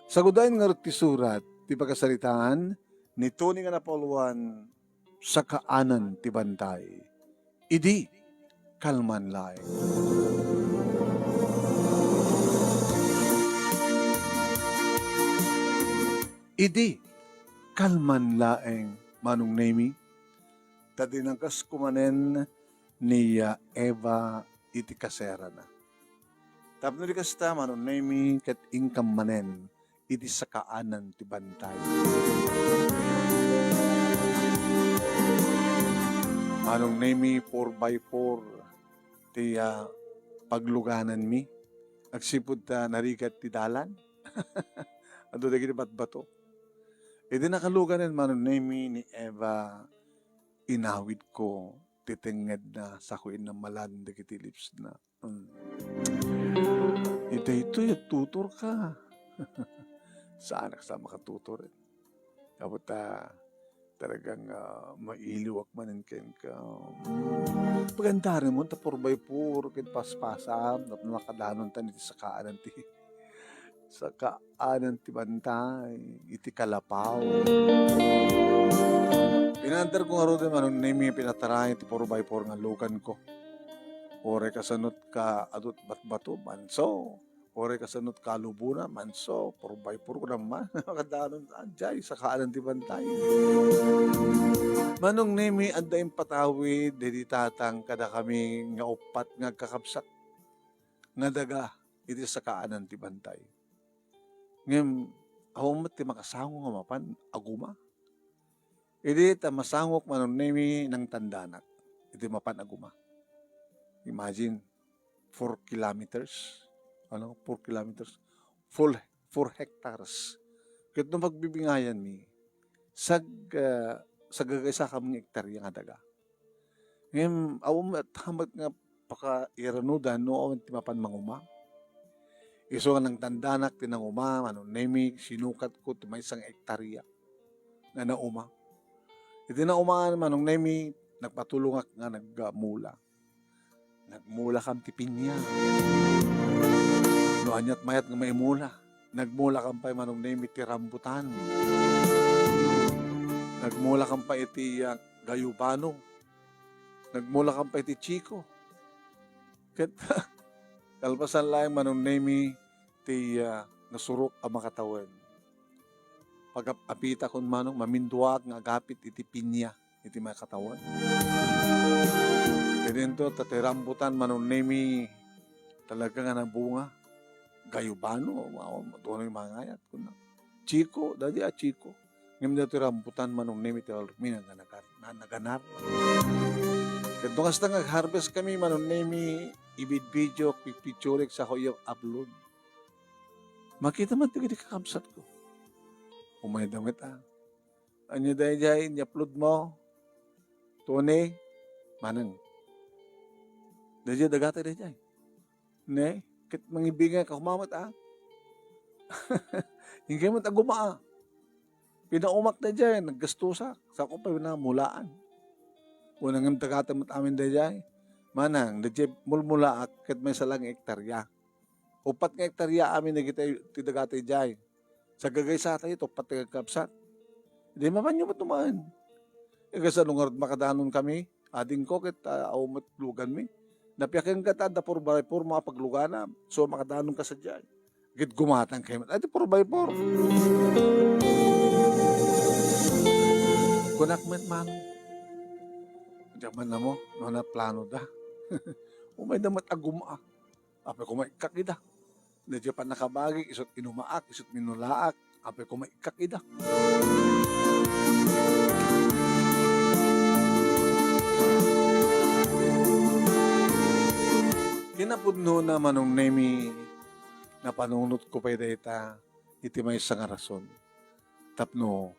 Sagudayan nga iti surat, ti pagkasalitaan, ni Tony nga napoluan sa kaanan ti bantay. Idi, kalman laeng. Idi, kalman laeng, manong nemi, tadinangkas kumanen ni Eva iti kasera na. Tapno di kasta manong nemi ket ingkam manen, iti sakaanan ti bantay. Manong nemi 4x4 ti pagluganan mi. Agsipud narigat ti dalan. Ado dagiti batbato. Iti nakaluganan manong nemi ni Eva, inawid ko titenged na sakuin na malan dagiti lips na. Ito tutor ka. Saan ka sa makatutor? Kapag talagang mailiwak manin ken ka. Pagandarin mo, ta 4x4, ken paspasam, nakadanon tan iti sakaanan ti bantay, iti kalapaw. Pinantar ko nga ro din manong nemi pinatarayan ti 4x4 nga lugan ko. Ore kasanot ka adot batbato, manso. Ore kasanot kalubuna, manso. 4x4 ko naman. Nakadanon, anjay, sa kaanan ti bantay. Manong nemi, anda yung patawid, dedi tatang, kada kami nga upat nga kakapsat. Nga daga, iti sa kaanan ti bantay. Ngayon, awamat ti makasango nga mapan, aguma. Iti masangok manong nemi ng tandanak. Iti mapan aguma. Imagine, 4 kilometers. 4 kilometers. 4 hectares. Kaya nung magbibingayan mi, sagagaysa kaming hektarya nga daga. Ngayon, awam at hamat nga paka-iranudan no awan ti mapan manguma. Iso nga ng tandanak, tinanguma, nemi, sinukat ko, ti may isang hektarya na nauma. Iti naumaan manong nemi, nagpatulong nga nagmula. Nagmula kam ti pinya. No anyat mayat nga may mula. Nagmula kam pa manong nemi ti rambutan. Nagmula kam pa iti gayubano. Nagmula kam pa iti chiko. Ket kalpasan lang manong nemi ti nasurok ang makatawan. Pag apita kon manong maminduak nga agapit iti pinya iti makatawan. Dito, tatirambutan manong nemi talaga nga nabunga. Gayubano, matuwa yung mga ngayat ko na. Chiko, dadi chiko. Ngayon dito rambutan manong nemi talurmi na naganar. Kaya kasta nag-harvest kami manong nemi ibid video, picture sa ko yung upload. Makita man ito kakamsat ko. Umay damit Anya dahil i-upload mo. Tone, manang. Dahil dagata dahil. Ne, kit mangibigan ka kumamat Hindi mo tagumaa. Pinaumak na dyan, naggastusa. Sa ko pa pinamulaan. Unang dagata mo amin dahil. Manang, dahil mulmulaak, kit may salang hektarya. Upat nga hektarya amin na kita dagata dyan. Sa gagaysa tayo, upat nga kapsat. Hindi mapanyo mo tumaan. Kasi nung makadanon kami, ading ko kit aumat lugan mi. Napiyakin ka ta, da 4x4 mga paglugana. So, makadanon ka sa dyan. Git gumatang kayo. Ay, 4x4. Kunakmet man. Diyaman na mo, no na plano da. Umay damat aguma. Apay kumay kakida. Nadya pa nakabagi, isot inumaak, isot minulaak. Apay kumay kakida. Kinapudno na manong nemi na panunot ko pa data iti may isang rason. Tapno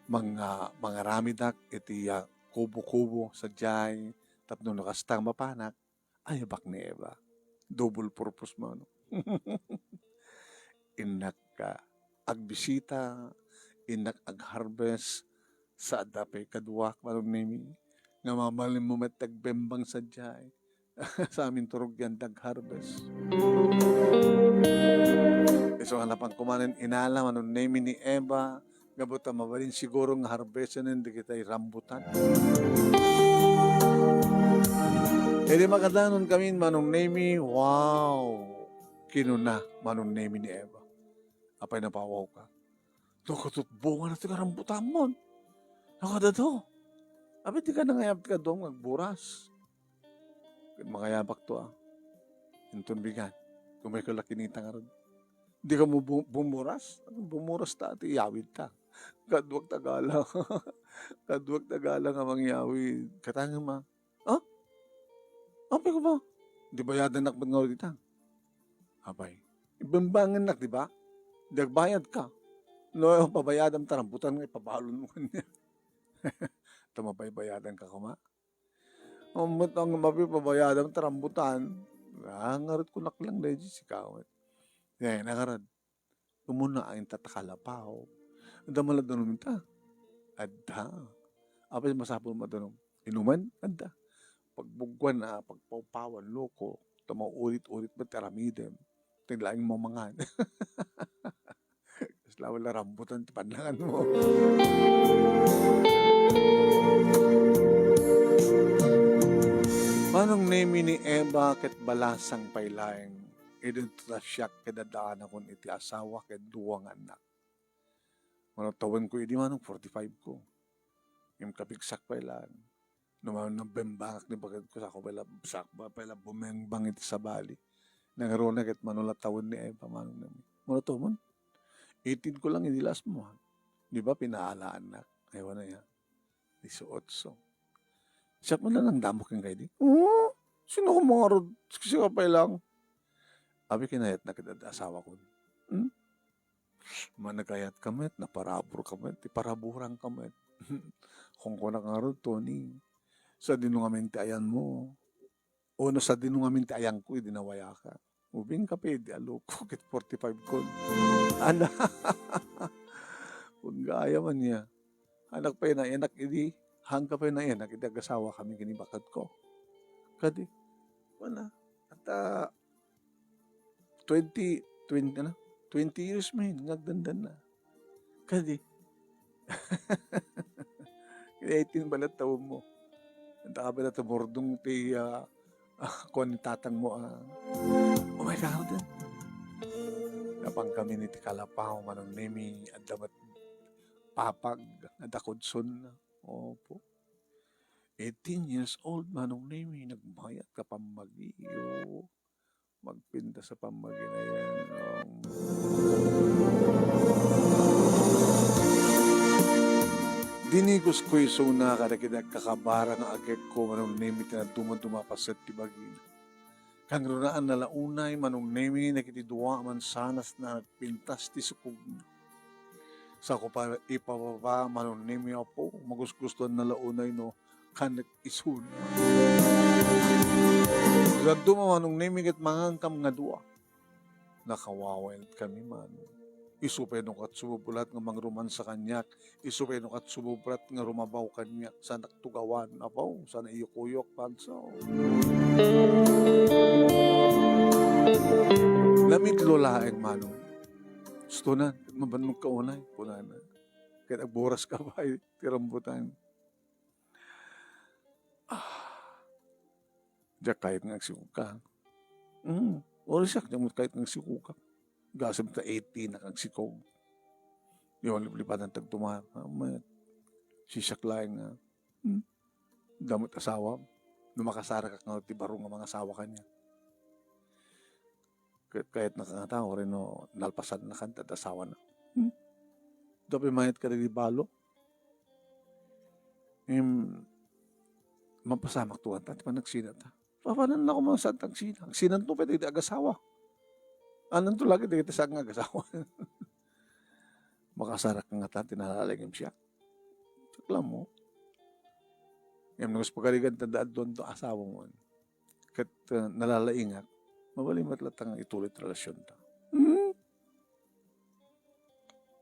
mga ramidak iti kubo-kubo sa jay tapno nakastang mapanak ay bak ni Eva. Double purpose mo. No? Inak agbisita, inak agharvest sa adapay kaduak manong nemi nga mamalim mo matagbembang sa jay. Sa amin turog yan, dag-harvest. So hanapan kumanin inala manon name ni Eva gabuta mabalin siguro nga harbesan hindi kita rambutan. Edi makadanon kami manong name wow kinuna manong name ni Eva. Apay napawaw ka. Tukutut bunga na tika rambutan mo. Nakada to. Abi di ka nangayap ka doon nagburas. Makayapak to Intun bigan. Kung may kalakinita nga rin. Di ka mo bumuras? Bumuras ta ati yawid ta. Kadwag tagalang. Kadwag tagalang ang mangyawid. Katanga ma. Ah? Apay ko ba? Di bayadan nak ba't nga dita? Apay. Ibambangan nak, di ba? Dagbayad ka. No, pabayadan tarambutan nga, ipabalon mo niya. Tumabay-bayadan ka kuma. Umot ang mapipabayadan tarambutan. Nangarad ko naklang legit si kawat. Ngayon, nangarad. Umuna ang tatakalapaw. Ada maladonon ta. Ada. Apa masapol madonon? Inuman? Ada. Pagbugwan na, pagpawpawan, loko. Tamaw ulit-ulit ba taramidem. Tiglaing mamangan. Tapos wala rambutan, panlangan mo. Manong name ni Eva ket balasang paylaeng idun siyak kedadaan akon iti asawa ket duwang anak. Mano tawen ko idi manong 45 ko. Yung kapigsak paylaan. Numan ng bembangak ni bagad ko sa ako pala bumengbang iti sa bali. Nangaroon na ket manula tawen ni Eva manong nami. Mano to man? 18 ko lang inilas mo. Di ba pinaalaan na? Ewan na yan. 18. Siya mo na lang damo kang kayo di. Oo, sino ko mga rod? Kasi kapay lang. Abi kinayat na kita asawa ko. Managayat kamet, naparabur kamet, iparaburang kamet. Kung ko na nga rod, Tony, sa dinungamenti ayan mo. O no sa dinungamenti ayan ko, dinawaya ka. Ubing ka di aloko, kit 45 ko. Ana, kung gaya man niya. Anak pa yun na, anak idi. Hangga pa na yan, nakitag-asawa kami kinibakad ko. Kadi, wala. At 20 years man, nagdandan na. Kadi, 18 balat taon mo. Ang takabalat na mordong ti kung tatang mo. Oh my God. Napang kami ni ti Kalapaw, manong nemi, at damat papag, nadakudson na. Opo. 18 years old, manong nemi, nagmayat ka pamagiyo. Magpinta sa pamagi na yan. Dinigos ko iso na karakidag kakabara nga agek ko manong nemi na dumadumapaset ti bagin. Kang runaan na launay manong nemi nakitiduwa man sanas na nagpintas ti sukog. Sa ko pa ipababa manong nemi apo magusgustuhan na launay no kanak isun. Gado manong nemi ket mangangkam nga dua. Nakawawel kami man. Isupay no kat sumubulat nga mangruman sa kanyak. Isupay no kat sumubulat nga rumabaw kanyak sa naktugawan. Apaw, sana iyukuyok panso. Lamit lolaeng manong. Gusto na, mabanong ka unay, puna na. Kaya nagburas ka ba, tirambutan. Diyak kahit nga sikuk ka. Oras siya, kahit nga sikuk ka. Gasam ta 18 na kang sikaw. Yung lipat ng tagtuma. Sisak laing nga. Damot asawa. Numakasara ka nga tibarong nga mga asawa kanya. Kahit nakakatawa rin no, nalpasan na kanta at asawa na. Dapat mayat ka rin balo. Mapasamak tuwan ta. Di pa nagsinat ha. Papanan na ako mga santang sinang. Sinan to pwede ag-asawa. Anan to lagi di kita sa ag-asawa. Makasarak ka nga ta. Tinalalagim siya. Saklam mo. Yung nagos pagkaligan tandaan doon to asawa mo. Kat nalalaingat. Mabali matlatang itulit relasyon ta.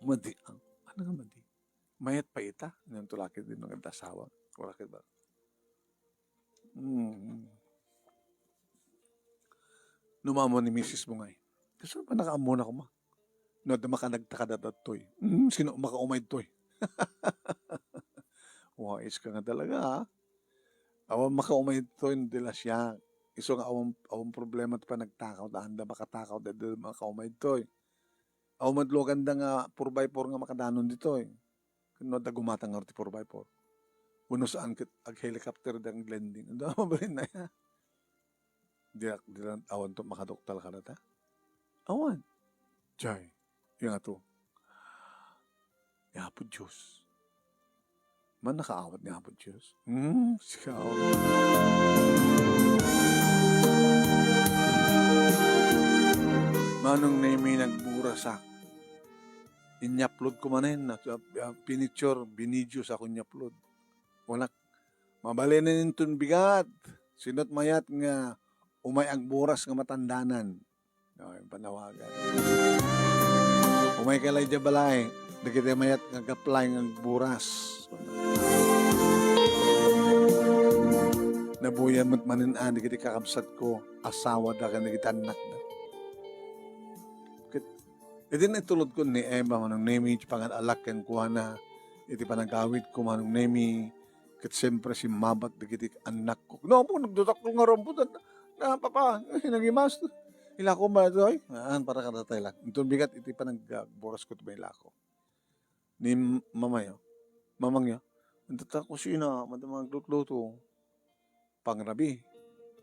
Madi ang. Ano nga madi? Mayat pa ita. Ngayon tulakit din ng asawa. Tulakit ba? Numamo ni misis mo nga eh. Kasi pa nakaamuna ko ma. No, da makanagtakadadat toy. Sino makaumay toy. Wais ka nga talaga, ha? Awan makaumay toy nila siya. Iso nga awang problema pa nagtakaw da anda makatakaw da makaumay toy. Awan madlogan da nga 4x4 nga makadanon dito eh. Kuno da gumatang nga 4x4. Kuno saan ag helicopter dang landing. Ando mabalin na ya. Di lang awan to makadoktal ka na ta. Awan. Jay. Yung ato. Yapo Diyos. Man nakaawat ni Yapo Diyos. Sikaw. Manong name nagburasak. Inyapload ko manin. Pinicture, binidyo sa akong nyapload. Wala. Mabalin na nitong bigat. Sinot mayat nga umay ang buras nga matandanan. Okay, panawagan. Umay kalay dya balay. Dagiti mayat nga gaplay ng buras. Nabuyan mo't maninaan. Dagiti kakabsat ko. Asawa da ka nagiti anak da. Iti na itulod ko ni Emma manong nemi pangan alak ken kuha na iti panagawit ko manong nemi ket siyempre si mabat dagiti anak ko. No po nagdutak ko nga romputan na papa nagimas. Ila ko ba doy? Para ka datay lang. Itong bigat iti panagboras ko tubay lako. Ni mamayo. Mamangyo. Nagdutak ko sina madamang lutluto. Pangrabi.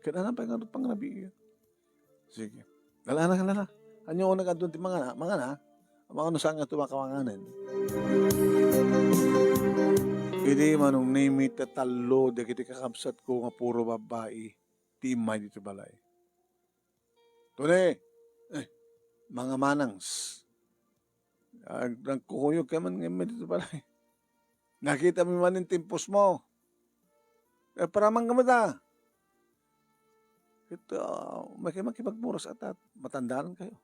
Kaya na pangrabi. Sige. Lala. Anyo ko nagadun ti mga na, ano saan nga tumakawanganan. Hindi manong name it talo, di kiti kakabsat ko nga puro babae, timay dito balay. Tune, mga manangs, nagkukuyog ka man ngayon dito balay. Nakita mo man yung timpos mo. Para man kamata. Ito, may makipagburas at matandaan kayo.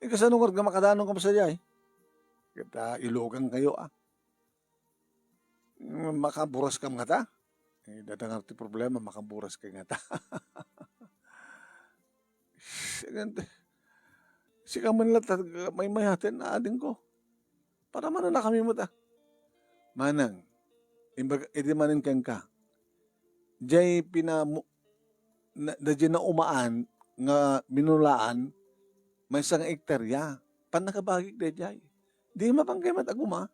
Kasanong nga makadanong ka pa sa jay. Kita ilugang kayo Makaburas ka nga ta. Dadangar ti problema, makaburas ka nga ta. Sika man lang may mayatin na ading ko. Para man na kami mo ta. Manang, edi manin kang ka. Jay na umaan nga minulaan may isang ektarya. Pan nakabagig de jay. Di mapanggay mataguma.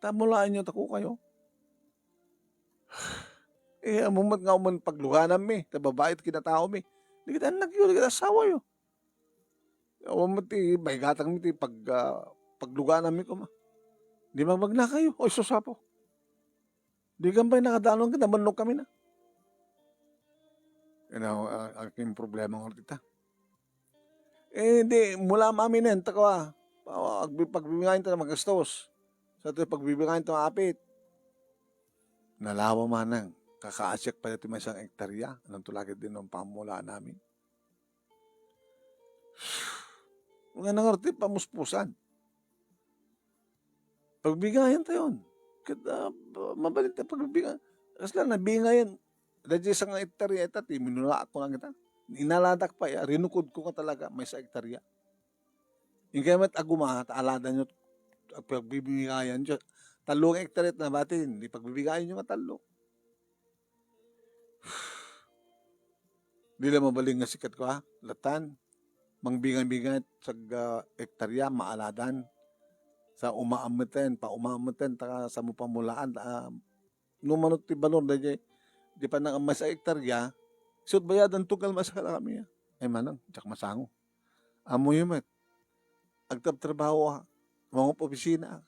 Tamulaan nyo tako kayo. Amumat nga uman pagluganan mi. Tababait kinatao mi. Di kita anak yun. Di kita asawa yun. Amumat may gatang mi pagluganan mi ko ma. Di magna kayo. O susapo. Di gambay nakadalong kita. Manok kami na. Aking problema ng kita. Di, mula maminin, takwa. Pagbibingayin ito na magastos. Sa ito, pagbibingayin ito apit. Nalawa manang, kakaasyak pa ito may isang ektarya. Anong tulagid din ng pamula namin. Mga nangarti, pamuspusan. Pagbigayan tayo. Mabalit na pagbigayan. Kasi lang, nabingayan. Dahil isang ektarya ito, minula ako lang kita. Inaladak pa, rinukod ko ka talaga, may sa ektarya. Yung kaya mat aguma, taalada nyo, pagbibigayan nyo, 3 hektarya na batin, di pagbibigayan nyo nga 3. Di lang mabaling nga sikat ko latan, mangbingan-bingan sa hektarya, maaladan, sa umaamutin, sa mupamulaan, numanot ti balon, di pa nang mas sa hektarya, sud bayadan tugal masakala kami. Ay manang, tsak masango. Amo yung agtab-trabaho mga opisina.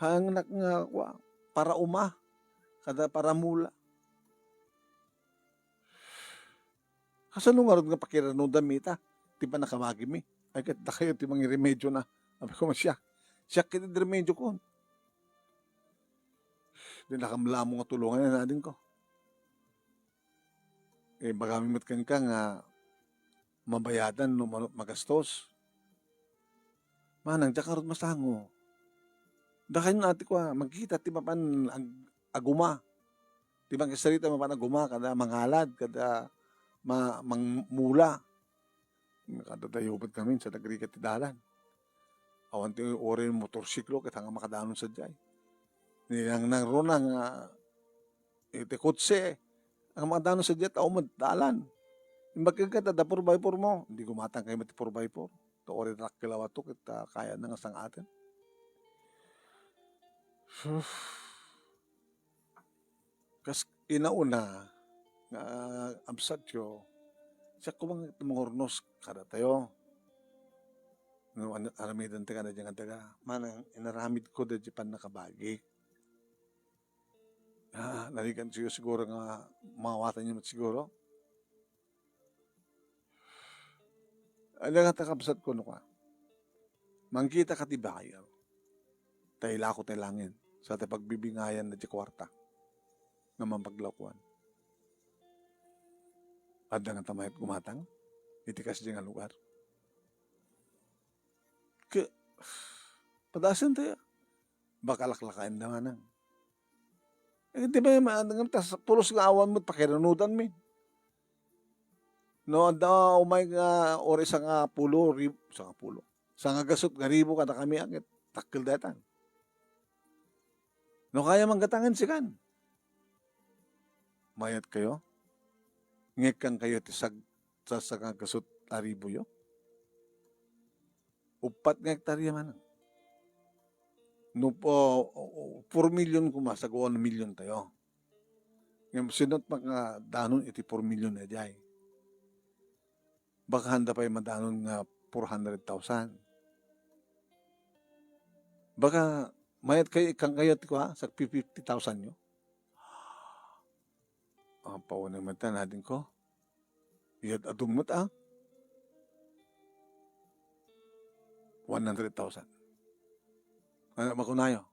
Hangnak nga para kada para mula. Kasano nga rin nga pakirano damita, di pa nakamagi mi. Ay kat kayo ti mga remedyo na. Sabi ko masya. Siya kiti remedyo ko. Di nakamla mo nga tulungan na natin ko. Magamit ka nga mabayadan no magastos. Manang, diyakarot masango. Dahil natin ko magkita, ti mapan aguma. Ti bang kasarita mapan aguma, kada mangalad, kada mangmula. Nakadadayubat kami sa nagrikat ti dalan. Awan ti ori yung motorsiklo ket hanga makadanon sa jay. Nilang nang ronang iti kutse ang makadanon sa jay tao dalan. Imbag ka da 4x4 mo, hindi gumatang kayo mati 4x4. To ori rak kilawa to kita kaya na nga sang atin. Kas inauna nga absat yo siya kumang tumungurnos kada tayo. No, aramidan taga na dyan taga. Manang inaramid ko da Japan nakabagi. Narigan siyo siguro nga mawatan niyo siguro. Alam nga takabsat ko no ka. Mangkita ka ti bayar. Tayla ko tayo langin. Sa tayo pagbibingayan na di kwarta. Naman paglakuan. Ada nga tamayat gumatang. Itikas di nga lugar. Padasan tayo. Bakalaklakain na nga nang. Di ba yung pulos nga awan mo't pakiranudan min. No, da umay nga ori sa nga pulo. Sa nga gasot nga ribo kada kami angit. Takil datan. No, kaya manggatangan sikan. Mayat kayo. Ngekang kayo tisag sa nga gasot aribo yo. Upat nga hektarya man. No po, 4 million kumasag 1 million tayo. Ngayon, sinot mga danon iti 4 million na jay. Baka handa pa yung madanon nga 400,000. Baka mayat kayo ikang kayo ti ko ha, sa 50,000 nyo. Ang paunang mata natin ko. Iyad adumot 100,000. Makunayo.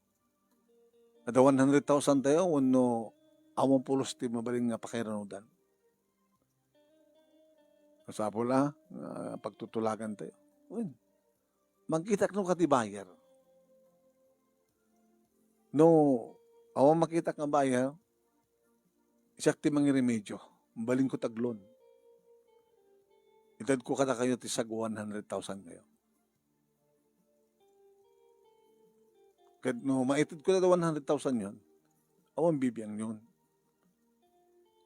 Ada 100,000 tayo, wano awang pulos ti mabaling nga pakiranudan. Kasapula, pagtutulagan tayo. Magkita no katibayar. No, awang makita ka bayar, isak ti mangi remedyo. Baling ko taglon. Itad ko kada kayo ti sag 100,000 kayo. Kahit no, maitid ko na 100,000 yun, awang bibiyang yun.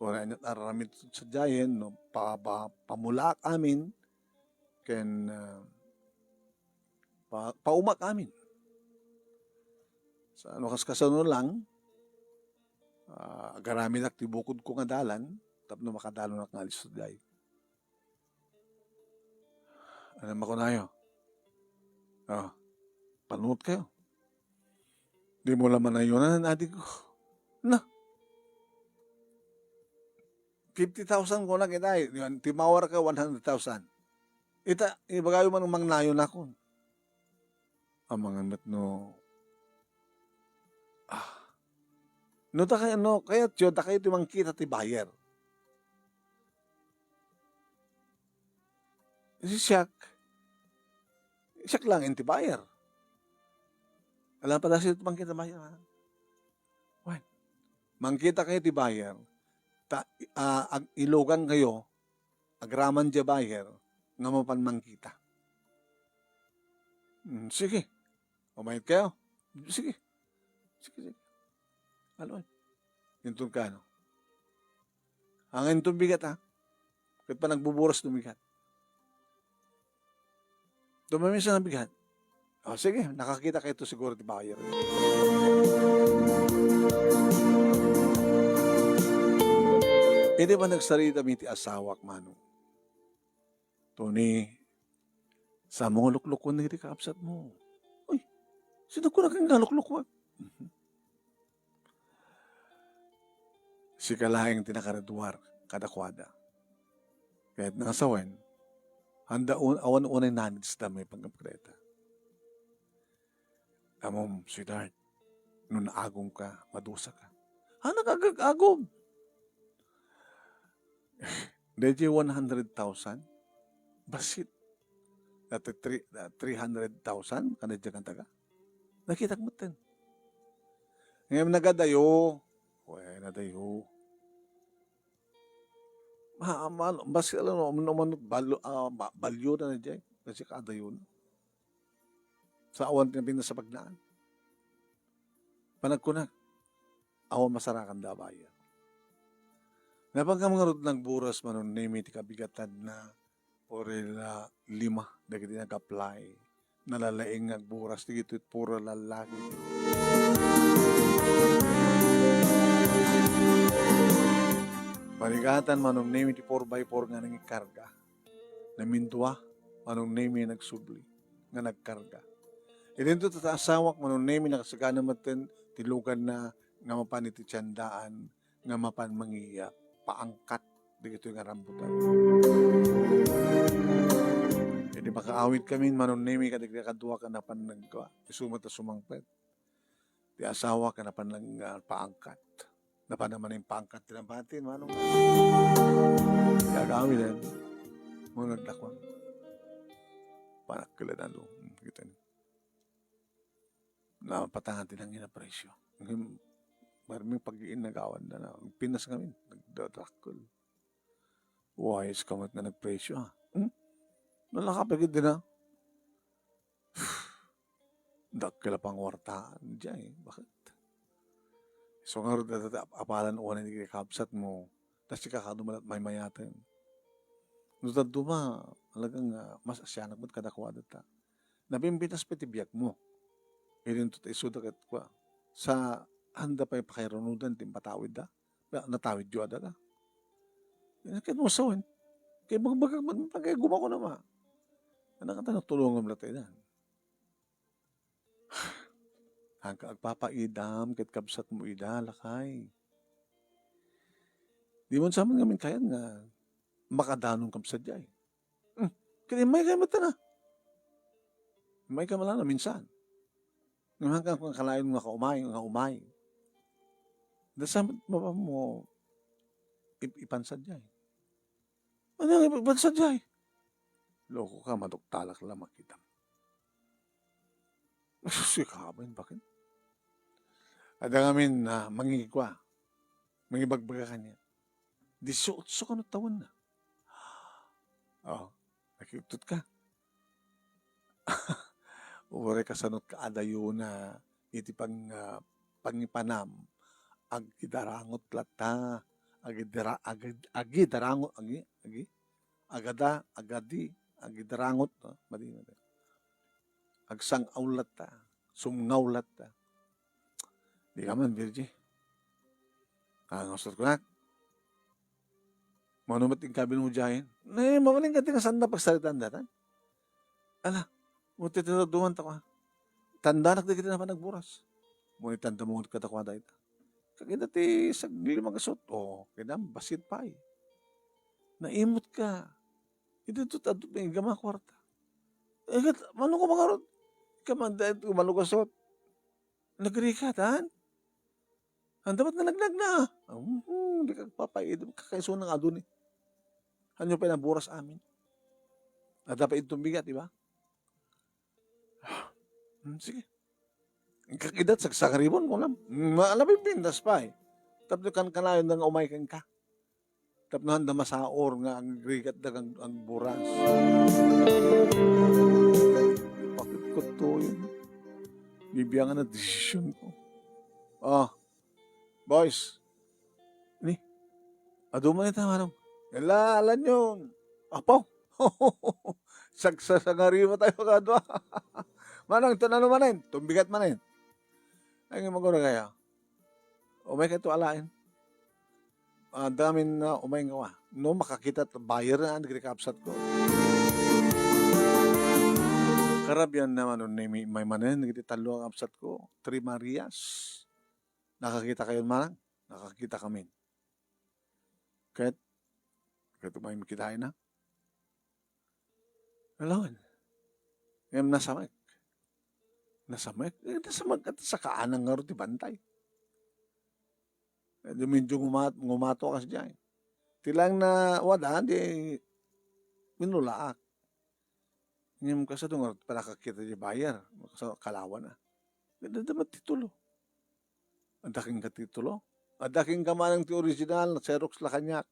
Kung naramit sa jayen, no, pamulak amin, ken paumak amin. Sa ano kaskasano lang, agarami naktibukod ko nga dalan, tapno makadalo na ngalis sa jay. Ano makunayo? Panunod kayo. Di mo laman na yun, adik ko. Na. 50,000 ko lang itay. Timawar ka 100,000. Ibagayo man umang nayon ako. Ang mga met no. No, kaya tiyo, da kayo timang kita ti buyer. Siyak lang yung ti buyer. Alam pa dahil ito mangkita buyer. Well, mangkita kayo ti buyer, ilugan kayo, agraman di buyer, nga mapan mangkita. Sige. Umayit kayo. Sige. Alam, yung ka, no? Hangin itong bigat, ha? Kahit pa nagbuburas itong bigat. Tumamiss ang bigat. Sige, nakakita kayo ito siguro di buyer. Hindi ba nagsarita mi ti asawak manong? Tony, sa mga lukluk ko na kaapsat mo. Uy, sino ko na kang lukluk ko? Si kalahing tinakaraduar, kadakwada. Kahit nangasawen, handa awan unay nanits na may pagkapreta. Amom, sweetheart, nung naagom ka, madusa ka. Nagagagagom. Dahil 100,000, basit. Dati 300,000, kanadya kang taga. Nakita mo din. Ngayon nagadayo. Nadayo. Basi alam mo, umanot, balyo na dyan. Kasi kada yun. Sa awan tinabing sa pagnaan. Panagkunak, awan masarakan dabaya. Napagkamangarot ng buras manon nimi ti kabigatan na orela 5 dagiti nag-apply. Nalalaing nga buras ti ito puro lalaki. Paligatan manong nimi ti 4x4 nga nang ikarga. Namindua manong nimi nagsubli nga nagkarga. Idento ta asawak manong nimi nakasagana maten tilugan na nga mapan iti tiyandaan nga mapan mangiya paangkat dito nga rambutan. Jadi makaawit kami manon nimi kadigdi kadua ka napan nagwa isumat sumangpet. Ti asawa ka napan lang paangkat. Napan naman yung paangkat tinabatin manong. Gagawin din. Munod dakwang. Panakila na lo. Kita ni. Napatangan din ang inapresyo. Maraming pag-iin nagawan na na. Pinas kami. Nagdadrakol. Wais kamat na nagpresyo ha. Nalakapagid din ha. Dakila pang wartaan dyan eh. Bakit? So nga rin apalan o na hindi kakabsat mo. Tapos kakadumalat may mayatan. Nutad duma. Alagang mas asyanak mo't kadakwada ta. Nabimbitas petibiyag mo. Ilin to isudakat kwa. Sa handa pa yung pakairunudan timpatawid da. Natawid jo ada ka. Kaya mo sawin. Kaya kaya gumako na ma. Nakata natulungan mo na tayo na. Hanggang agpapaidam, kat kabsat mo idalakay. Di mo sa mga kaya nga makadanong kabsat jay. Kaya may kayo mata na. May ka malala minsan. Hanggang kung kalayon nga umay. Dasamat mo ipansad jay. Ano yung ipansad jay? Loko ka, maduktalak lang makita. Sikabin, bakit? Ada ngamin na mangigwa. Mangibagbaga kanya. 18 ka na taon na. Nakikutut ka. Ure ka sanot ka adayo na iti pangipanam. Agidarangot lata. Agidarangot. Agadi. Agidarangot. Madina. Agsang aulat ta. Sumngaulat ta. Di ka man, Virgie. Ngusot ko na. Manumat yung kabil mo dyahin. Mamaling ka tinga sanda pagsalitan datan. Ala, muti tinaduman ta ko. Tanda nak di kita naman nagburas. Muni tanda mo katakwa da ita. Kagina ti sagli magasot. Kaya basit pa eh. Naimot ka. Ito tutadot may gama kwarta. Mano ko makarot? Kamanda ito malugasot. Nagri ka, tan? Ang dapat na naglag na. Hindi ka papaid. Kakaiso ng adun eh. Ano pa naburas amin? At dapat itong bigat, di ba? Sige. Kakidat sa sakaribon ko lang. Malabing pindas pa eh. Tapos kan kanayon na nga umaykan ka. Tapos na handa masaor nga ang grigat na ang buras. Bakit ko to yun? Bibiyangan na desisyon ko. Boys. Ni. Aduman ito, manong. Alan yun. Apaw. Sagsasangari mo tayo kadwa. Manong, ito na naman tumbigat manin. Ay, nga magura kaya. Umay ka ito alain. Damin na umay nga wa. No, makakita buyer na ang nagrekapsat ko. Karabyan naman may manen, nagtitalo ang kapsat ko. 3 Marias. Nakakita kayo manang? Nakakita kami. Kahit may makitain na. Alawan. Ngayon nasamak. Nasamak at sa kaanang nga rin di bantay. Medyo ngumato kasi dyan. Tilang na wala, di minulaak. Ngayon kasi doon, para kakita di bayar. Sa kalawan na. Ganda dapat titulo. Ang daking katitulo. Ang daking kamanang ti original, Xerox la kanyak.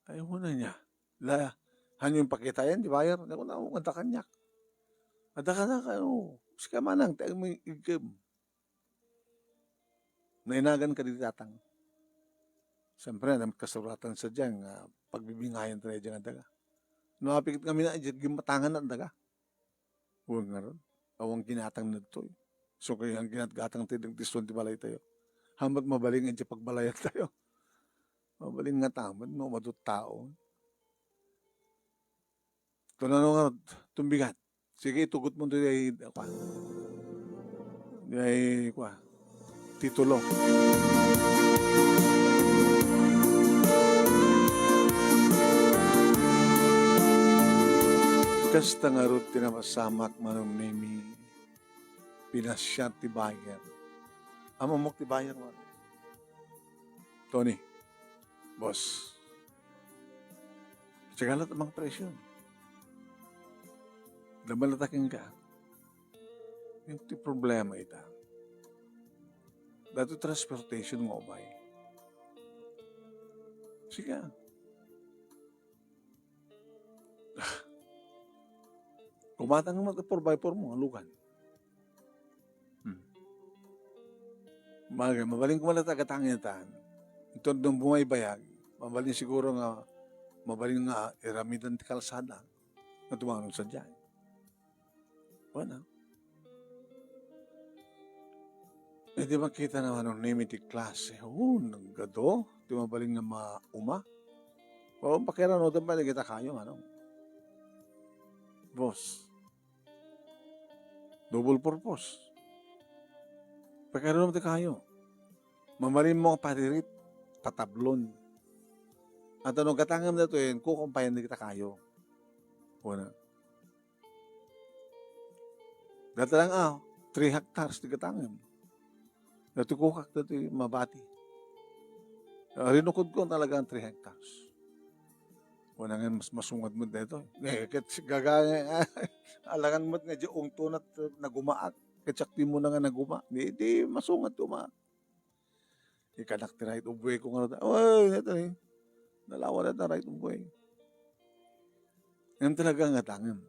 Ayaw mo na niya. La, hanyo yung pakitayan, di bayar. Ako na ako, ada kanyak. Ada ka na kayo. Sika manang, tayo mo yung igim. Nainagan ka di tatang. Siyempre, naman kasuratan sa dyan, pagbibingayan tayo dyan ang daga. Napikit kami na, gimatangan na ang daga. Huwag nga ron. Awang ginatang na ito. So, kaya ang ginatgatang tayo, nagdisyon di balay tayo. Hamat mabaling ang pagbalayat tayo. Mabaling nga tamad, no, madut tao. Ito na nga, tumbigan. Sige, itugot mo ito ay, titulo. Kasta nga rin tinamasamak manong nimi pinasyat ti bayan. Amamok ti bayan mo. Tony, boss. Sagalat amang presyon. Damalatakin ka. Yung ti problema ita. Dato transportation mo ba? Sige. Kumatang mo ito 4x4 mo, alukan. Mabaling ko malata katangin taan. Ito nung bumaybayag, mabaling siguro nga, mabaling nga iramidan ti kalsada na tumanong sa dyan. Wala. Eh di makita naman ng limited klase. Nagado. Di mabaling nga mauma. O pakiran o ba kita kayo, ano? Boss. Double purpose. Pakiran o kayo. Mamarin mo ang paririt, patablon. At anong katangam na ito yun, kukumpayan na kita kayo. Una. Dati lang 3 hectares di katangam. Dati kukak dati mabati. Rinukod ko talaga ang 3 hectares. Una nga mas masungad mo dito. Gagaya, alangan mo nga yung tunat na gumaat. Katsakti mo na nga naguma. Di masungad tumaat. Ikanak ti right of way ko nga. Oy, ito eh. Nalawa na right of way. Ngayon talaga nga tangin.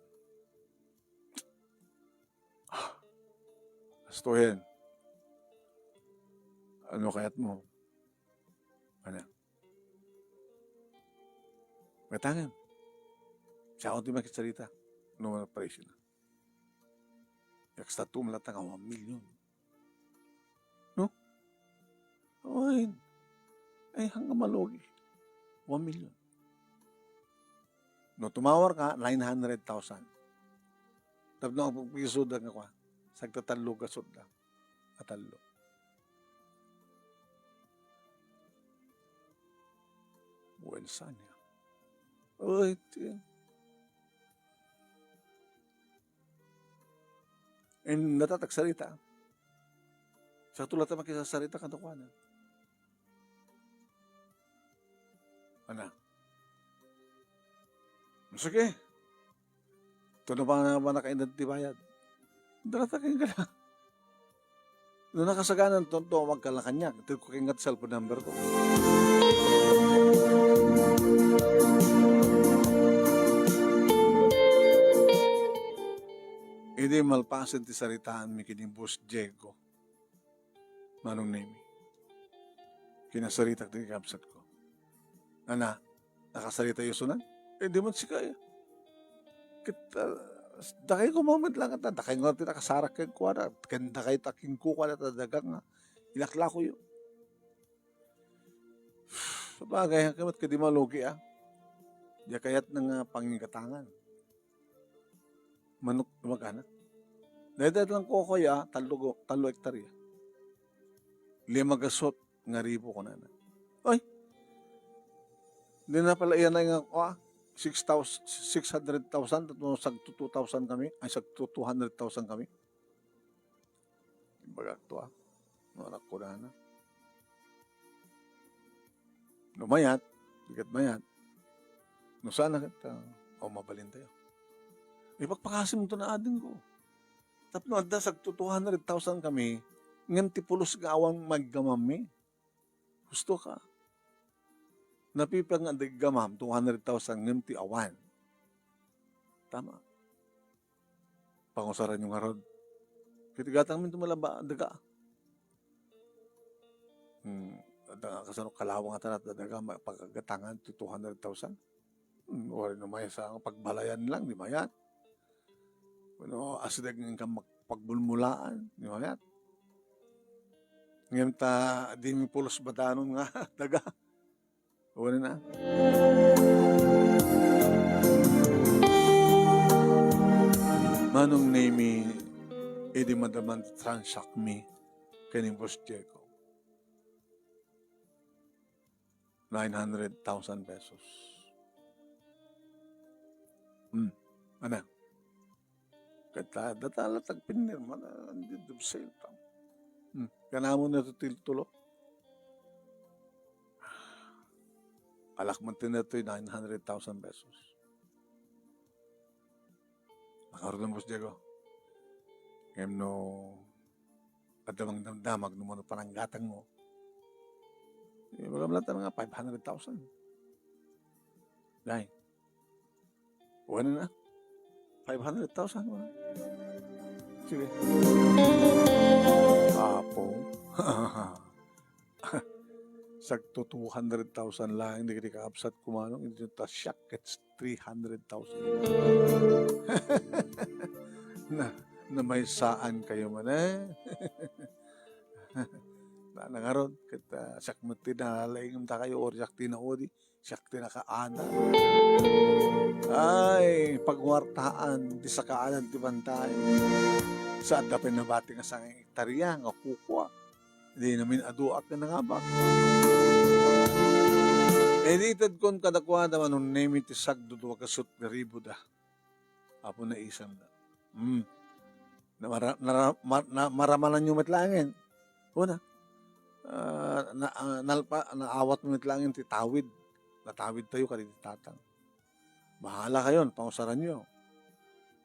Astuhin. Ano kayat mo? Ano? Matangin. Siya ako di makisarita. Ano na presyo na. Yaksta tumlatang 1 million. No? Oy. Ay, hanggang malugi. 1 million. No, tumawar ka, 900,000. Tapos na ako piso da nga kwa. Sagtatalo ka sudda. Atalo. Buwensa niya. Oy, and natatagsalita. Sa tulad na makisasarita ka na. Ano? Sige. Ito na ba naka-identibayad? Daratakin ka na. Doon nakasaganan, ito magkalakanyak. Ito ko kingat cellphone number ko. Hindi malpasan ti saritaan mi kini Boss Diego. Manong name. Kinasaritak ti kapsat ko. Ana, nakasalita yung sunan? Di man si kaya. Dakay ko moment lang ata. Dakay nga ti nakasarak kang kuwara. Dakay taking kukwala ta dagang nga. Ilakla ko yun. Sabagay, kamat ka di malugi Di kayat ng pangingatangan. Manok mag-anak. Dahil lang ko talo hektarya. 5 gasot nga ribo ko na. Ay! Hindi na pala iyan na nga 600,000 at sag 2,000 kami. Ay, sag 200,000 kami. Bagak to Marak ko na. Lumayat. Bigat mayat. No sana kita. Mabalin tayo. Ipagpakasim ito na adin ko. Tapno, adda sag 200,000 kami. Ngayon tipulos ka awang maggamami. Gusto ka. Napipang ang ma'am, 200,000 ngem ti awan. Tama. Pangusaran yung arod. Kitigatang min tumalaba, daga. Daga kasano kalawang atarat, daga, pagkagatangan ti 200,000. Wala na maya sa pagbalayan lang, di mayat. Ano, asdag ng pagbulmulaan, di mayat. Ngayon di mi pulos batanon nga, daga. Wala na. Manong name edi madaman transact me kaning Boss Jeko. 900,000 pesos. Ano? Kata datala tagpinir man andi dubsel tam. Kanamo na tulo. Alak man tinatoy 900,000 pesos. Nakaroon ng Boss Diego. Ngayon no, kadamang damdamag no mo pananggatang mo. Magamlatan nga 500,000. Dahil. Wala na. 500,000 mo. Sige. Apo. Sagto 200,000 lang, hindi ka kapsat kumanong, hindi ta siyak, it's 300,000. na may saan kayo man nangaron, kita siyak mo tinalaingam ta kayo, or siyak tinaodi, siyak tinakaana. Ay, pagwartaan, di sa kaanan, di bantay. Sa adapin na bati nga sa hektarya, nga kukwa. Hindi namin aduak na nangabak. Editad kon kadakwa naman nung name iti sagdo duwa kasut na ribo da. Apo na isang da. Maramanan nyo matlangin. Una, naawat mo matlangin ti tawid. Natawid tayo kaniti tatang. Bahala kayo, pangusaran nyo.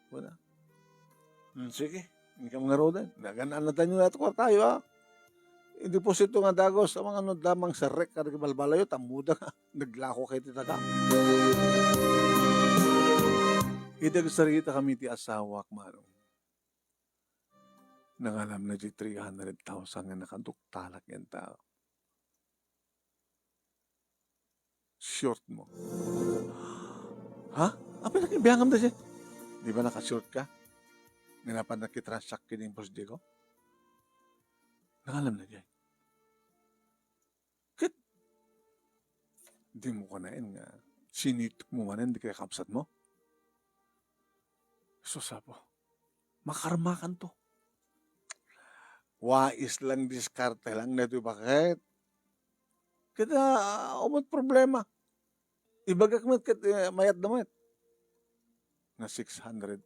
Una. Sige, hindi ka mga rodan. Naganaan na tayo natin ko tayo ha. Deposito nga dagos sa mga damang sa rek kada balbalayo tamuda nga naglako kay titaga. Idag sarita kami ti asawa manong. Nangalam na di 300,000 nga nakaduktalak yan tao. Short mo. Ha? Apa nakibiyangam na siya? Di ba nakashort ka? Nganapan nakitransact kining Boss Diego? Nangalam na dyan. Kit, di mo ka na yun nga. Sinitok mo man, hindi kaya kapsat mo. Susapo, makarmakan to. Wais lang diskarte lang na ito. Bakit? Kita, umot problema. Ibagak mo mayat na mayat. Na 600,000.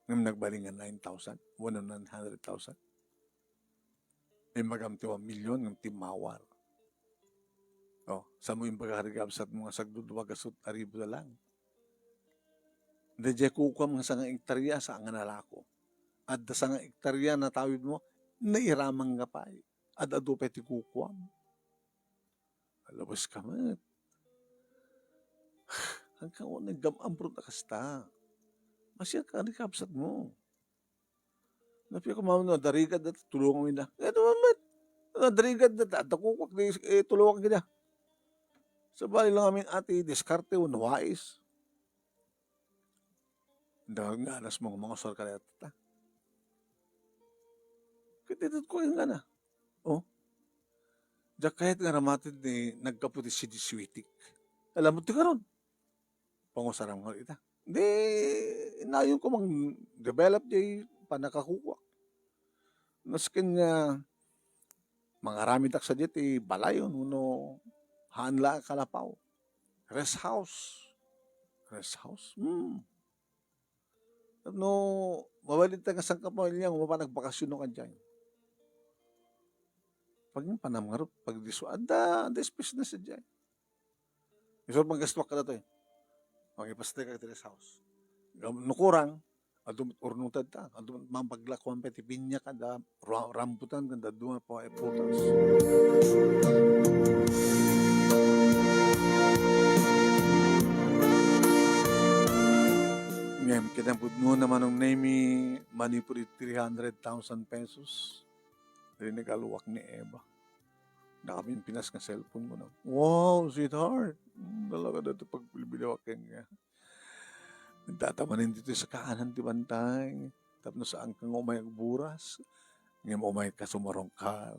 Ngayon nagbalingan 9,000. 100,000. May magamti 1 million ng timawar. Sa mo yung pagkakarigabsat mo nga sagdudwag asut aribo na lang. Dadya kukwam nga sa nga ektarya sa nga nalako. At sa nga ektarya na tawid mo, nairamang nga pa. At adupay ti kukwam. Alabas ka mat. Hanggang o nagdamamprot na kasta. Masya ka rigabsat mo. Napiya ko mawag na, darigad na tulungan mo na. Ito mamat. Darigad na, dakukwak na tulungan ka na. Sa bali lang amin ati, diskarte o nawais. Dahil nga alas mga sor ka na ito. Kititit ko yung gana. Diyak kahit nga ramatid ni nagkaputi si diswitik. Alam mo, tika ron. Pangusarang nga ita. Hindi, inayon ko mang develop di panakakukwak. Naskin nga, mga ramitak sa diti, balayon, uno, hanla kalapaw. Rest house. Rest house? No, mabalita ka sa kapamilya, mapanagpakasyon no ka dyan. Pag yung panamngarot, pag diso, ada space na sa dyan. Isor maggaswak ka na to eh. Magipastay ka sa house. Nukurang, adumit ornutad ta, adumit mampaglakuan pa, tipinya ka da, rambutan ka da, duman pa, putas. Ngayon, kinabud mo naman ng name manipulate 300,000 pesos. Dili nagaluwak ni Eva. Nakapinpinas nga cellphone mo na. Wow, sweetheart. Dalaga na ito pagbiliwakin nga. Nagtatamanin dito sa kanan di bantay. Tapno saan kang umay buras. Ngayon umay ka sumarong ka.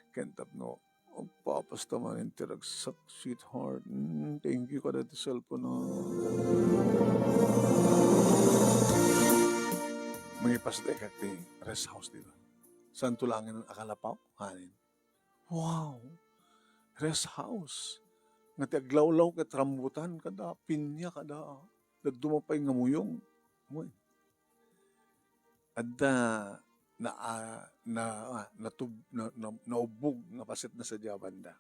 Kaya tapno, ang papas naman yung tiragsak, sweetheart. Thank you ka dito cellphone na. Mangipas na ikakti rest house dito. Saan tulangin ang akalapaw? Hanin. Wow! Rest house. Nga ti aglaw-law ket rambutan kada, pinya kada. Nagdumapay nga muyong. Moy. Adda naubog nga pasit na sa banda.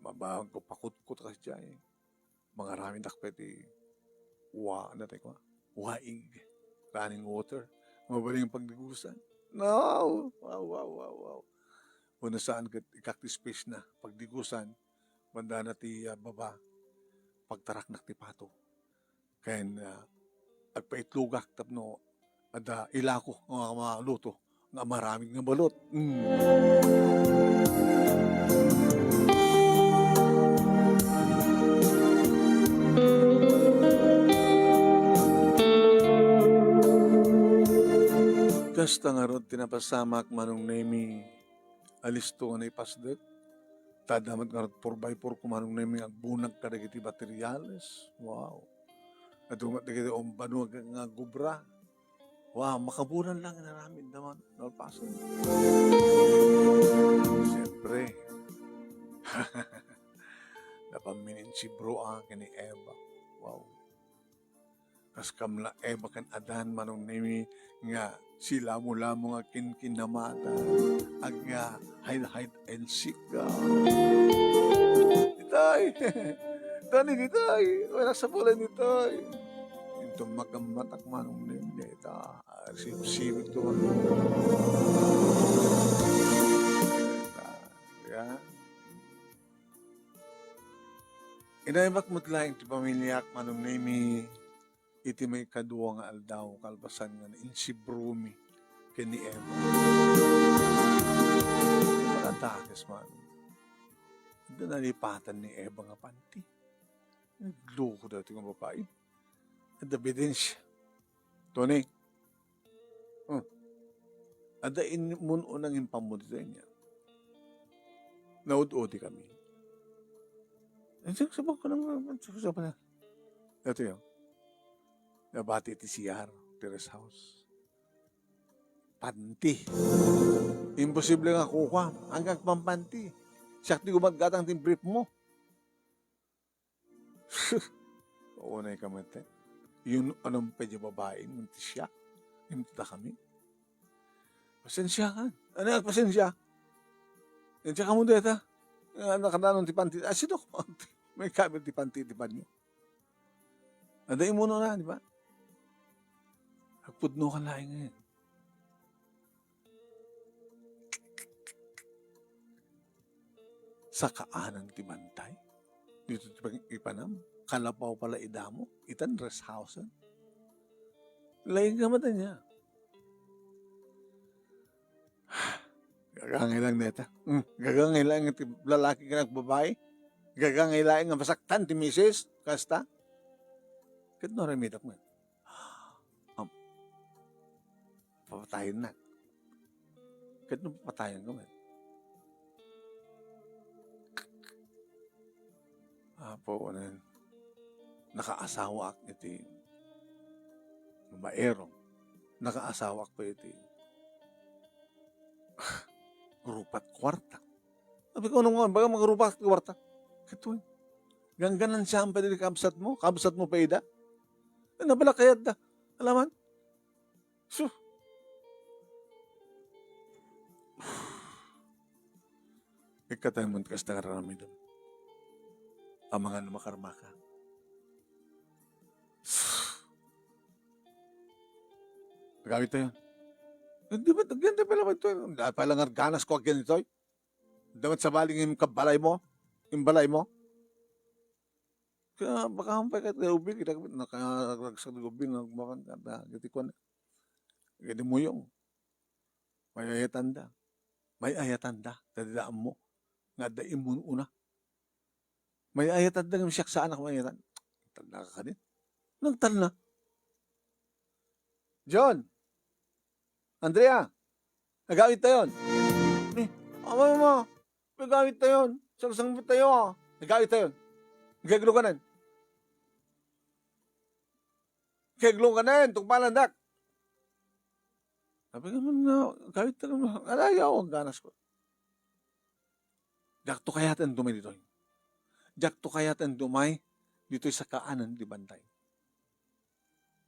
Mabahang ko pakut-kut kasi dyan. Mga ramin takpeti waig. Running water. Mabaling ang pagdigusan. No! Wow. Una saan ikakti space na pagdigusan, banda na ti baba, pagtarak na ti pato. Kaya agpaitlugak tapno, ada ilako nga maluto, nga maraming nga balot. Kasta nga rod tinapasamak manong nemi alisto nga na ipasdet. Tadamat nga rod 4x4 kumanong nemi agbunag kadagiti materials. Wow. At umat na kita umbano nga gubra. Wow, makabunan lang na namin naman. Nalpasan. Siyempre. Napaminin si bro kini Eva. Wow. Kas kamla Eva kan adan manong nemi nga sila mula mga kinkinamata aga hide and seek ka. Itay! Tani ditay! Wala sa pula nitay! Ito magamatak manong nemi ita. Sip-sip ito. Yan. Inaimak mo't laing ti pamilyak manong nemi iti may kadua nga aldaw kalpasan nga na insibrumi kini Eva. Pagkatakis man. Ito nalipatan ni Eva nga panti. Nagloko dati nga babae. At ebidensya. Tony. Ada inuno nang impamudito niya. Naud-udi kami. Sabak ko naman. Sabak na. Ito yun. Nabati ti CR, terrace house. Panti. Imposible nga kuha. Hanggang pampanti. Siyak di gumagatang ting brief mo. Oo na ikamate. Yun anong pwede babae. Ngunti siya. Ngunti ta kami. Pasensya ka. Ano yung pasensya? Pasensya ka mo dito. Nakadanon ti panti. Sino ko? May kamil ti panti ti panyo. Aday mo na, di ba? Agpudno ka laing ngayon. Sa kaanan ti bantay. Dito ti ipanam. Kalapaw pala idamo. Itan rest house. Laing ka mata niya. Gagangailang neta. Gagangailang ti lalaki ka nagbabae. Gagangailang nga masaktan ti misis. Kasta. Kit no remitak mo. Papatayin na. Kahit nung papatayin ka man. Po, nakaasawa ak iti mabaero. Nakaasawa ak pa iti rupat kwarta. Sabi ko, anong baga magrupat kwarta? Kito, gangganan siya ang pwede kabsat mo pa ida. Nabala kayat da. Alaman? So, ikatay mo kas na karami doon. Ang mga namakarmaka. Nagamit na yun. Hindi ba? Ganda pala ba ito? Palang ganas ko agyan ito. Damat sa baling yung kabalay mo? Yung balay mo? Kaya baka hampay ka tayo ubing, nakaragsak ng ubing, nagbakan ka, gatikwan, gadi mo yung, may ayatanda, tadidaan mo, nga daim mo una, may ayatanda ng siyak sa anak, may ayatan, tanda ka din, nagtal na, John, Andrea, nagawit tayo, amay mo, nagawit tayo, sangsang tayo, nagawit tayo, nagaglo ka nan, nagaglo ka nan, tugpalan dak, sabi nga na, gawit tayo, alayaw ang ganas ko, jakto kayatan dumay dito, jakto kayatan dumay, dito sa kaanan di bantay,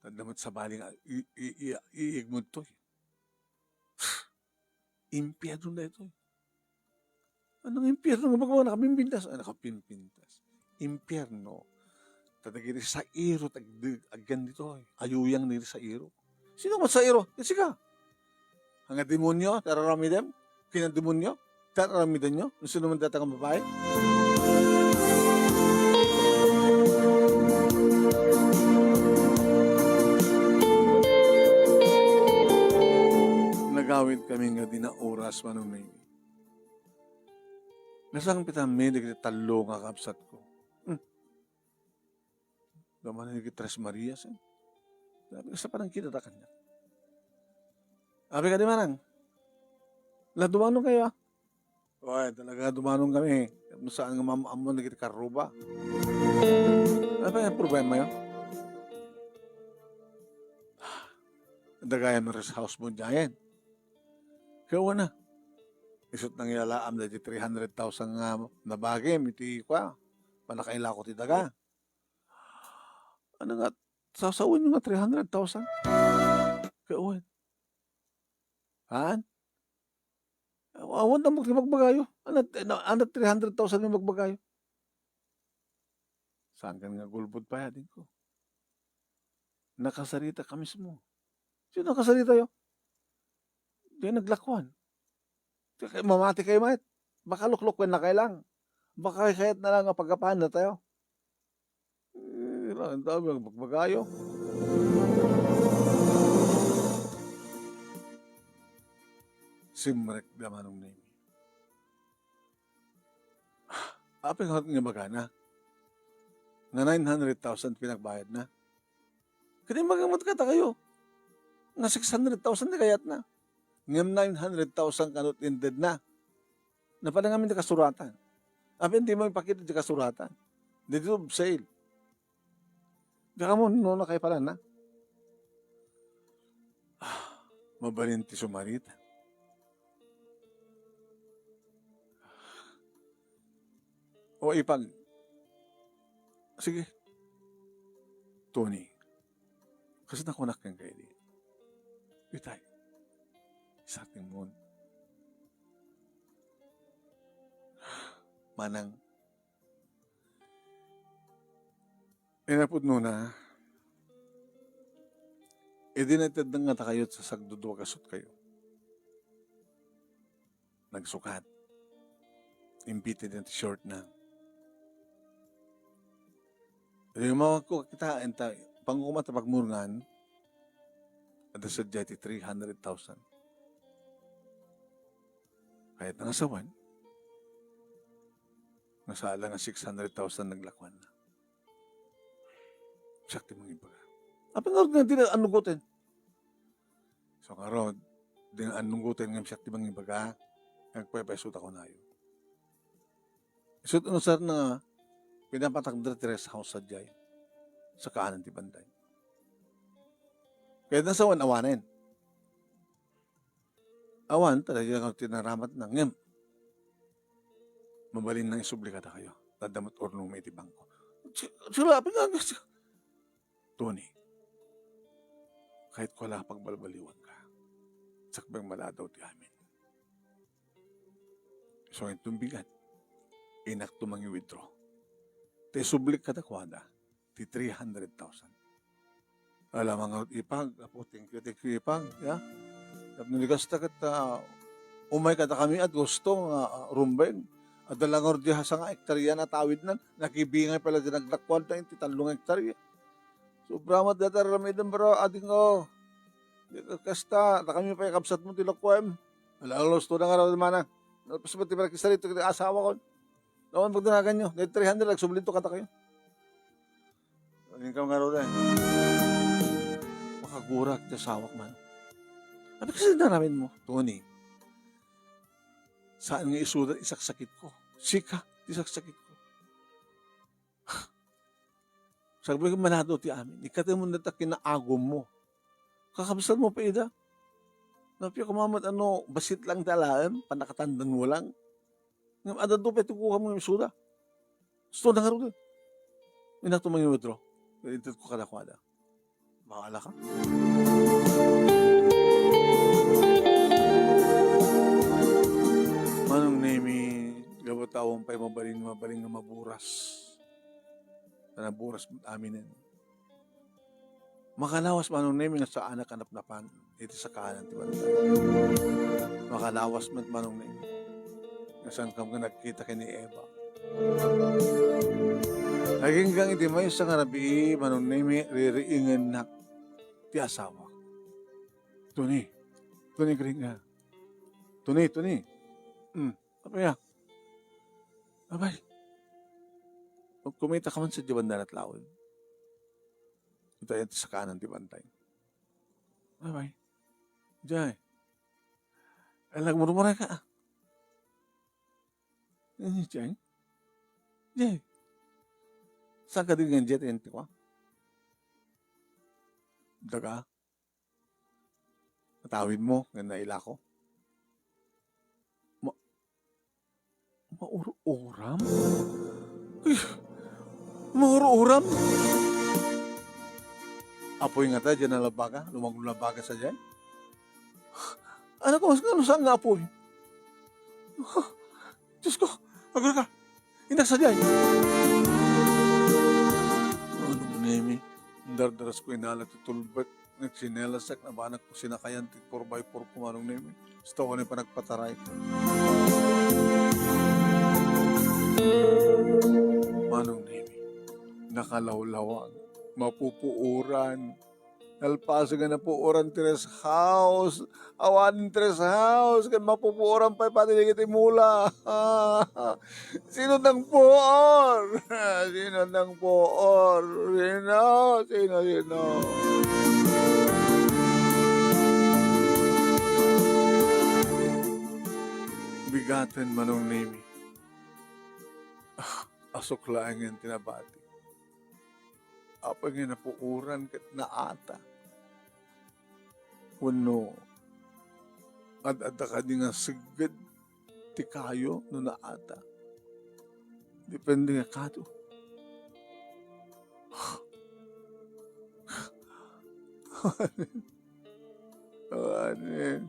tadamat sa baling, iigmod to, impyerno na ito. Anong impyerno nga magawa? Nakapimpintas. Nakapimpintas. Impyerno. Tatagiri sa iro. Agyan dito. Ayuyang nila sa iro. Sino mo sa iro? Kasi ka. Hanga demonyo, tararamidem. Kinademonyo, tararamidem nyo. Sino man tatang babae? Nagawin kami nga di na oras manunay. Nasang pitami, di talo nga kapsat ko. Gaman ni Tres Marias. Sabi ka sa parang kita kanya. Sabi ka di manang, dumanong kayo. Oy, talaga dumanong kami. Saan nga mamamo na kita karuba. Sabi ka, problema yun. Dagaya mo rin sa house mo dyan. Kaya na. Isot nang ilalaam na di 300,000 nga na bagay, iti kwa. Panakaila ko ti daga. Ano nga, sasawin nyo nga 300,000? Kaya uwan. Haan? Awan na magbagayo. Ano 300,000 yung magbagayo? Saan ka nga gulbod pa din ko? Nakasarita ka mismo. Sino nakasarita yun? Di naglakwan. Mamati kayo, mate. Baka luklukwen na kayo lang. Baka kahit na lang pagkapahan na tayo. Ang dami ang magbagayo. Simrek gamanong name. Apeng hot nga magana. Na 900,000 pinagbayad na. Kaya magamot ka ta kayo. Nga 600,000 na kayat na. Ngam 900,000 kanot inded na. Napanangamin na kasuratan. Apeng hindi mo ipakita di kasuratan. Dito sale. Baka mo, na kayo pala na. Mabalinti sumarita. O ipag. Sige. Tony. Kasi nakunak kang kayo di. Itay. Sa ating mon. Manang. Inapod na. Idinatid na nga takayot sa sagdudwa kasot kayo. Nagsukat. Impited and short na. Yung mga ko kita, pangkumat na pagmurngan, at sa jeti 300,000. Kahit nangasawan, nasala nga 600,000 naglakwan na. Sakti mong ibaga. Apa nga rin din anugutin? So karon, din anugutin ng sakti mong ibaga, nagpapasot ako na yun. Isot unusar na pinapatagdra tres house sa jay sa kaanan ti banday. Kaya nasa awanin. Awan, talaga kang tinaramat ng ngem. Mabalin ng isublikata kayo. Tadamot or nung may tibang ko. Sulapin nga. Tony, kahit ko wala pagbalbaliwan ka, sakbang maladaw ti amin. So, itong bigat, inak tumang i-withdraw. Te sublik katakwada, ti 300,000. Alam mga ipag, thank you ipag, ya. Nanuligas ta umay kata kami at gusto rumbeng, Adalangor di hasa nga hektarya na tawid nan. Nakibingay pala di naglakwal na iti talong hektarya. Sobramat dataramidam bro ading o. Kasta, na kami pa ikabsat mo tilakwem. Alalos to na nga raw mana. Napasabot ti parakisari ito asawa ko. Nawan pagdanagan nyo. Dahil 300 nagsublin to kata kayo. Ano ka nga raw dahil? Makagurak ti asawak man. Ano kasi naramin mo, Tony? Saan nga isudat isaksakit ko? Sika, isaksakit ko. Sabi ko, manado ti amin. Ikati mo na kinaagom mo. Kakabsat mo pa ida. Napiya kumamat basit lang talaan, panakatandan mo lang. Ngam adan to, pwede kuha mo yung isuda. Gusto na nga rin. Inato mga withdraw. Pwede ko kadakwada. Bakala ka. Manong nemi, gabatawang pa'y mabaling nga maburas. Na naburas mo aminin. Makalawas manong nemi nga sa anak anap-napan. Ito sa kanan, di ba? Makalawas manong nemi. Nasaan ka nga nagkita kay ni Eva. Naging gang iti may sa ngarabi, manong nemi, ririingan na ti asawa. Tuni kringa. Tuni. Apa ya? Abay. Kung kumita ka man sa Dibandan at Lawin, ito yan sa kanan di bantay. Abay. Diyan. Alag mo rumara ka. Diyan. Saan ka din ng jet ente ko? Daga. Natawid mo, nga naila ko. Mauro-uram? Mauro-uram? Apoy nga tayo, dyan nalabaga, lumag-labaga sa dyan. Ano ko, saan nga apoy? Diyos ko, agad ka, indak sa dyan. Anong nemi, dardaras ko inalat tutulbat, nagsinelasak na banak ko sinakayan, 4x4 kumanong nemi. Gusto ko na pa nagpataray. Manong nemi, nakalawlawang, mapupuuran, nalpaso nga na puuran tres house, awanin tres house, kan mapupuuran pa patiligit mula. Sino nang puor? Sino nang puor? Sino? Bigatan manong nemi. Asuklaan nga tinabati. Apa nga napuuran kat naata. Kuno, ad-ada ka di nga sigad ti kayo no naata. Depende nga kato. Awanin.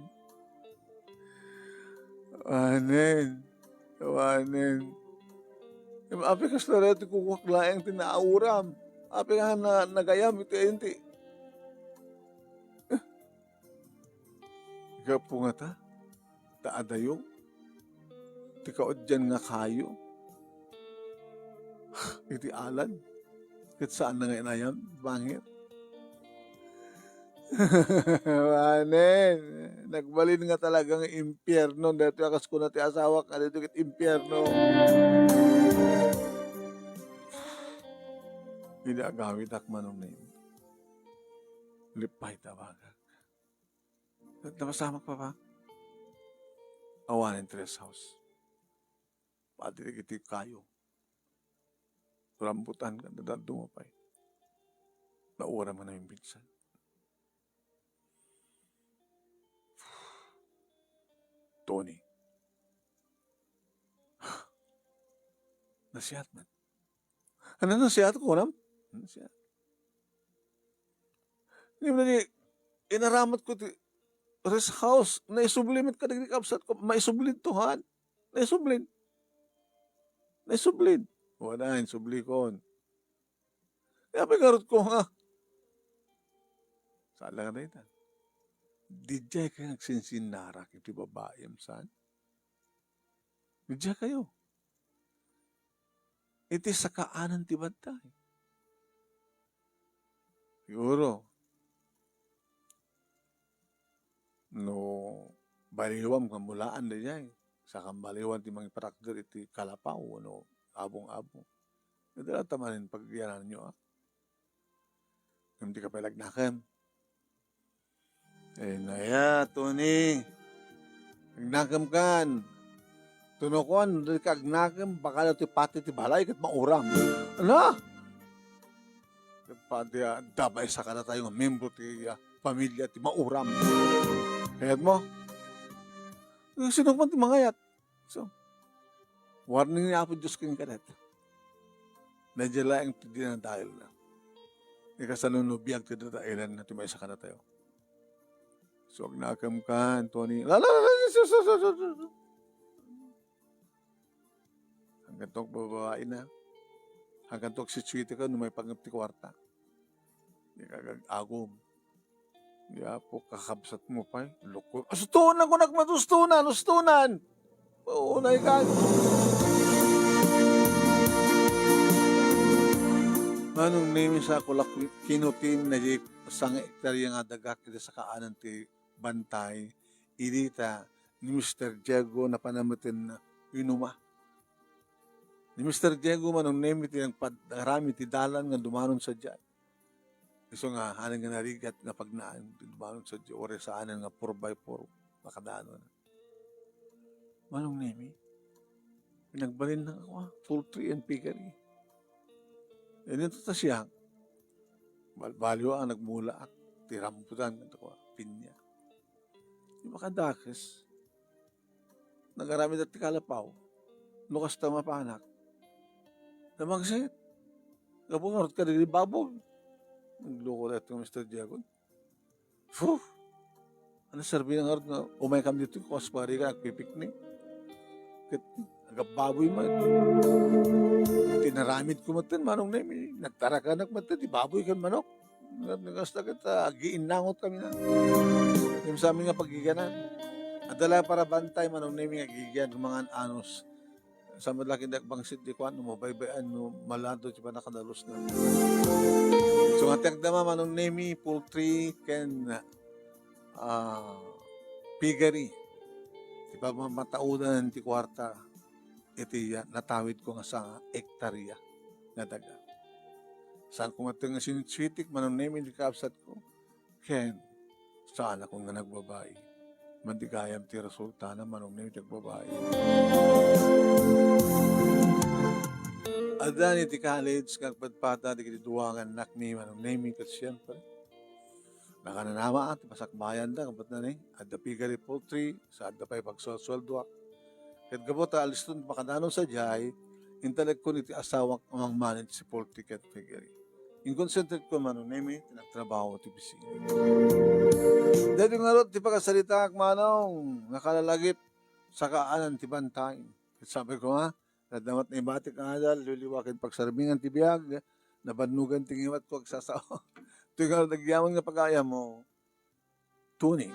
Api kas na rin kukuklaeng tinauram. Api nga nagayam ito enti. Gapo nga ta. Taadayo. Tikaod dyan nga kayo. Iti alan. Kat saan na nga inayam? Bangit. Manen. Nagbalin nga talagang impyerno. Dito akas ko na ti asawa ka. Dito kit impyerno. Hindi agawit akmanong na yun. Lipay tabagag. Napasamak pa ba? Awanin tres house. Pati kiti kayo. Rambutan ka, dadado mo pa eh. Naura mo na yung binsan. Tony. Nasiyat man. Ano nasiyat ko, nam? Nasiyat. Hindi mo na inaramat ko rest house, naisublimit ka nagkikapsat ko, maisublid tuhan. Naisublid. Wala, insublikon. Kaya pigarot ko nga. Saan lang na ito? Dijay kayo nagsinsinarak iti babae, saan? Dijay kayo. iti sakaanan ti bantay. Siguro, no, baliwam kamulaan na niya sa kambaliwan ti mga parakder iti kalapaw, no, abong-abong. Nadala tamanin pagyanan nyo, hindi ka palagnakan. Naya, Tony, nagnakam kan. Tunokon, hindi ka agnakam, baka na ti pati ti balay, kat mauram. Ano? Pati, dabay sa kana tayo nga membro ti pamilya ti mauram. Kayat mo? Sinukman ti mangayat. So, warning ni Apo Diyos kong kanet. Nandiyan lang ti dinadahil na. Ikasalunubiyag ti dadailan na ti may sa kana tayo. So, agnakam kan, Tony. Hanggang tok babae na. Hanggang tok si Chwiti ka, may pangapti kwarta. Di kagag-agom. Di po, kakabsat mo pa. Loko. Asutunan ko nagmatustunan. Ustunan. Unay ka. Manong name sa kulak kinutin na di sang hektarya nga dagak iti sa kaanan ti bantay. Idita ni Mr. Diego na panamatin na inuma. Ni Mr. Diego manong name iti ang padarami ti dalan nga dumanon sa dyan. Iso nga, hanan nga narigat nga pagnaan, dumanon sa dyan, ore sa anan nga 4x4, makadaanon. Manong name, pinagbalin na ako, poultry and piggery. Ito ta siya, balbalyo ang nagmula at tiramputan, pinya. Di makadakas, nagarami dati kalapaw, lukas tama pa anak, namagsit, gabungarot ka rin babog. Nagloko na ito Mr. Diego. Fuh! Ano sarbi ng harot na umay kami dito, kuwaspari ka, nagpipiknik. Nagababoy mo. Tinaramid ko matin, manong nemi. Nagtara ka nagmatin, di baboy ka manok. Nagasta kita, giinangot kami na. Yung sa amin nga pagiganan. At dala para bantay, manong nemi nga gigan, mga anos. Sa malaking dagbangsit di ko, mabaybayan, malado, di ba nakadalos na. So, nga tagdama manong nemi, poultry, ken piggery. Di ba mataunan ti kwarta, iti natawid ko nga sa hektarya na daga. Saan ko nga sinitswitik, manong nemi, di kaabsat ko, ken, saan ako nga nagbabae. Mandigayam ti resulta na manong nemi nagbabae. Adan iti college, kag padpata, di kiti duwangan nak ni manong nemi, kat siyempre. Nakananama at pasakbayan da, kapat na ni, adda piggery poultry, sa adda pa'y pagswaldo. Kat gabota, alis doon, makadanon sa jay, intalag ko niti asawang amang manage si poultry kat piggery. In-concentrate ko manong nemi, tinagtrabaho ti pisina. Dahil yung ngarot, di pagkasalita ak manong, nakalalagip sa kaanan ti bantay. Sabi ko nga, nadamat na ibatik ang adal, liliwakin pagsarbingan ti biyag, nabanugan ti ngiwat ko agsasawa. Ito yung nagyamon nga pag-aya mo, Tony.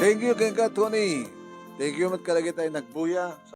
Thank you, Tony. Thank you, matkalagi tayo nagbuya.